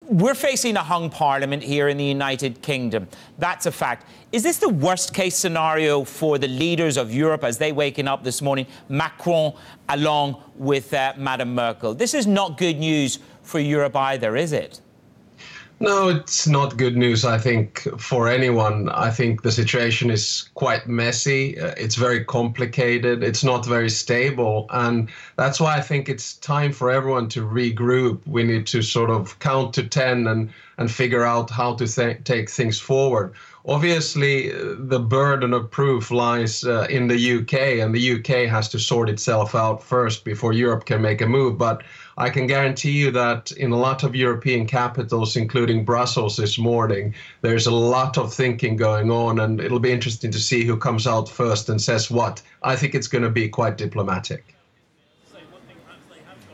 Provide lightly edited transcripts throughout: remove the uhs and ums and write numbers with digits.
We're facing a hung parliament here in the United Kingdom. That's a fact. Is this the worst case scenario for the leaders of Europe as they waking up this morning, Macron along with Madame Merkel? This is not good news for Europe either, is it? No, it's not good news, I think, for anyone. I think the situation is quite messy. It's very complicated. It's not very stable. And that's why I think it's time for everyone to regroup. We need to sort of count to 10 and figure out how to take things forward. Obviously, the burden of proof lies in the UK, and the UK has to sort itself out first before Europe can make a move. But I can guarantee you that in a lot of European capitals, including Brussels this morning, there's a lot of thinking going on, and it'll be interesting to see who comes out first and says what. I think it's going to be quite diplomatic.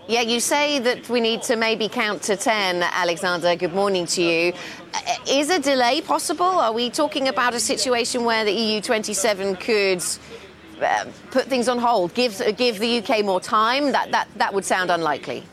Yeah, you say that we need to maybe count to 10, Alexander. Good morning to you. Is a delay possible? Are we talking about a situation where the EU27 could put things on hold, give the UK more time? That would sound unlikely.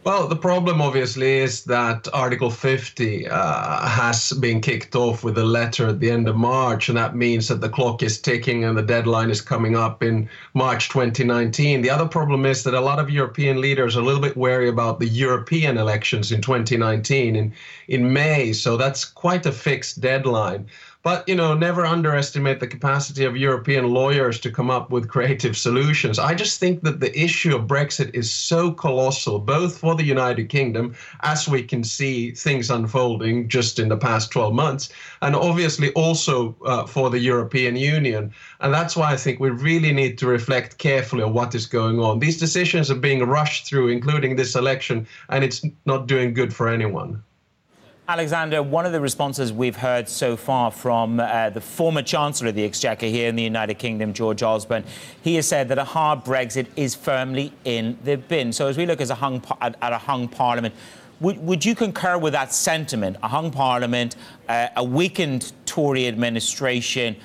Well, the problem obviously is that Article 50 has been kicked off with a letter at the end of March, and that means that the clock is ticking and the deadline is coming up in March 2019. The other problem is that a lot of European leaders are a little bit wary about the European elections in 2019 in May, so that's quite a fixed deadline. But, never underestimate the capacity of European lawyers to come up with creative solutions. I just think that the issue of Brexit is so colossal, both for the United Kingdom, as we can see things unfolding just in the past 12 months, and obviously also for the European Union. And that's why I think we really need to reflect carefully on what is going on. These decisions are being rushed through, including this election, and it's not doing good for anyone. Alexander, one of the responses we've heard so far from the former Chancellor of the Exchequer here in the United Kingdom, George Osborne, he has said that a hard Brexit is firmly in the bin. So as we look at a hung parliament, would you concur with that sentiment? A hung parliament, a weakened Tory administration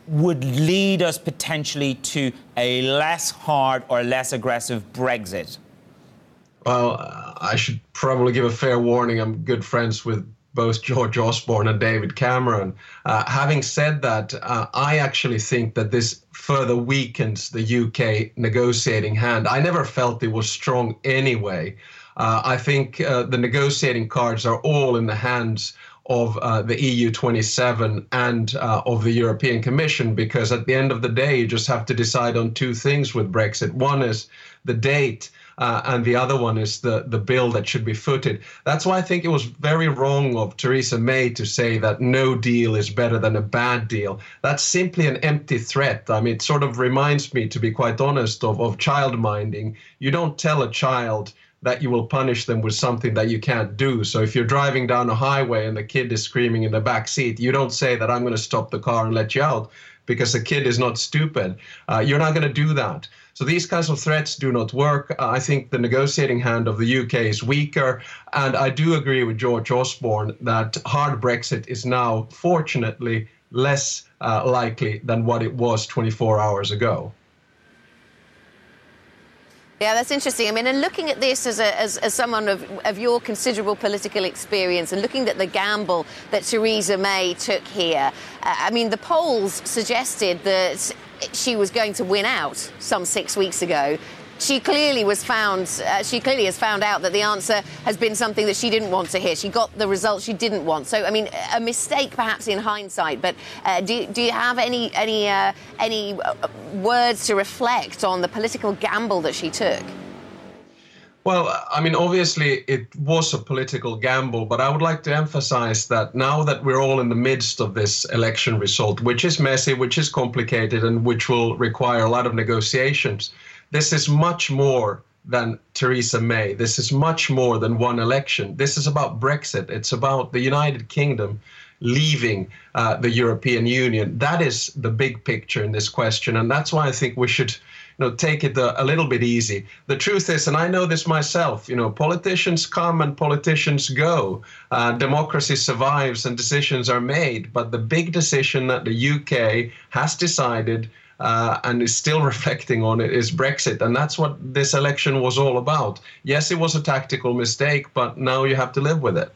would lead us potentially to a less hard or less aggressive Brexit? Well, I should probably give a fair warning. I'm good friends with both George Osborne and David Cameron. Having said that, I actually think that this further weakens the UK negotiating hand. I never felt it was strong anyway. I think the negotiating cards are all in the hands of the EU27 and of the European Commission, because at the end of the day, you just have to decide on two things with Brexit. One is the date, and the other one is the bill that should be footed. That's why I think it was very wrong of Theresa May to say that no deal is better than a bad deal. That's simply an empty threat. I mean, it sort of reminds me, to be quite honest, of child minding. You don't tell a child that you will punish them with something that you can't do. So if you're driving down a highway and the kid is screaming in the back seat, you don't say that I'm going to stop the car and let you out, because the kid is not stupid. You're not going to do that. So these kinds of threats do not work. I think the negotiating hand of the UK is weaker. And I do agree with George Osborne that hard Brexit is now, fortunately, less likely than what it was 24 hours ago. Yeah, that's interesting. I mean, and looking at this as someone of your considerable political experience and looking at the gamble that Theresa May took here, I mean, the polls suggested that she was going to win out some 6 weeks ago. She clearly has found out that the answer has been something that she didn't want to hear. She got the results she didn't want. So, I mean, a mistake perhaps in hindsight. But do you have any words to reflect on the political gamble that she took? Well, I mean, obviously it was a political gamble, but I would like to emphasize that now that we're all in the midst of this election result, which is messy, which is complicated, and which will require a lot of negotiations, this is much more than Theresa May. This is much more than one election. This is about Brexit. It's about the United Kingdom leaving the European Union. That is the big picture in this question, and that's why I think we should take it a little bit easy. The truth is, and I know this myself, politicians come and politicians go. Democracy survives and decisions are made. But the big decision that the UK has decided and is still reflecting on it is Brexit. And that's what this election was all about. Yes, it was a tactical mistake, but now you have to live with it.